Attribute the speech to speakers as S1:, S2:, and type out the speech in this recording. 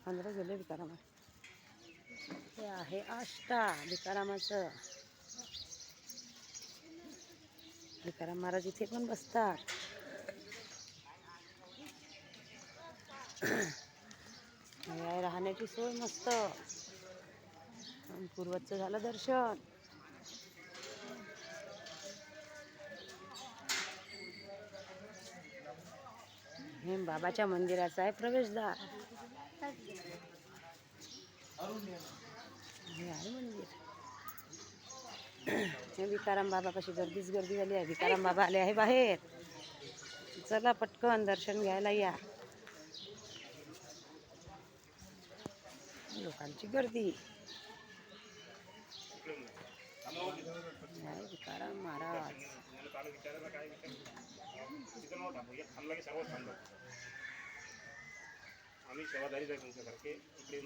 S1: 15 झाले भिकारामा. हे आहे आष्टा भिकारामाचं. भिकाराम महाराज इथे पण बसतात. आहे राहण्याची सोय मस्त. पूर्वजचं झालं दर्शन. हे बाबाच्या मंदिराचा आहे प्रवेशद्वार. हे आहे मंदिर. हे भिकाराम बाबा कशी गर्दीच गर्दी झाली आहे. भिकाराम बाबा आले आहे बाहेर. चला पटकन दर्शन घ्यायला या. लोकांची गर्दी. आहे भिकाराम महाराज.
S2: आम्ही सेवाधारी तुमच्यासारखे इकडे